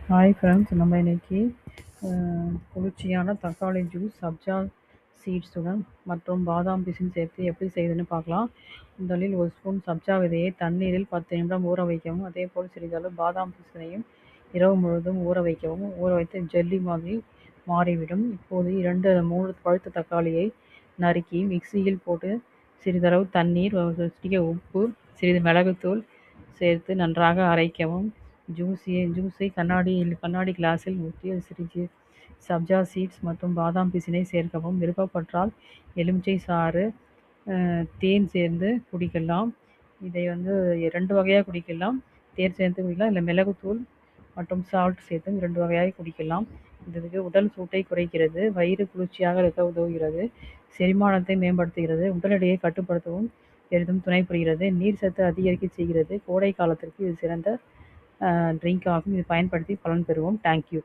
Hi friends, நம்ம இன்னைக்கு குளிர்ச்சியான தக்காளி ஜூஸ் சப்ஜா சீட்ஸுடன் மற்றும் பாதாம் பிசின் சேர்த்து எப்படி செய்யுதுன்னு பார்க்கலாம். முதலில் ஒரு ஸ்பூன் சப்ஜா விதையை தண்ணீரில் 10 நிமிடம் ஊற வைக்கவும். அதேபோல் சிறிதளவு பாதாம் பிசினையும் இரவு முழுவதும் ஊற வைக்கவும். ஊற வைத்து ஜெல்லி மாதிரி மாறிவிடும். இப்போது 2-3 பழுத்த தக்காளியை நறுக்கி மிக்சியில் போட்டு சிறிதளவு தண்ணீர், ஒரு சிட்டிகை உப்பு, சிறிது மிளகுத்தூள் சேர்த்து நன்றாக அரைக்கவும். ஜூஸை கண்ணாடி கிளாஸில் ஊற்றி சிறிது சப்ஜா சீட்ஸ் மற்றும் பாதாம் பிசினை சேர்க்கவும். விருப்பப்பட்டால் எலுமிச்சை சாறு, தேன் சேர்ந்து குடிக்கலாம். இதை 2 வகையாக குடிக்கலாம். தேன் சேர்த்து குடிக்கலாம், இல்லை மிளகுத்தூள் மற்றும் சால்ட் சேர்த்து 2 வகையாக குடிக்கலாம். இது உடல் சூட்டை குறைக்கிறது, வயிறு குளிர்ச்சியாக இருக்க உதவுகிறது, செரிமானத்தை மேம்படுத்துகிறது, உடல் எடையை கட்டுப்படுத்தவும் பெரிதும் துணை புரிகிறது, நீர் சத்து அதிகரிக்க செய்கிறது. கோடை காலத்திற்கு இது சிறந்த ட்ரிங்க் ஆகும். இது பயன்படுத்தி பலன் பெறுவோம். தேங்க்யூ.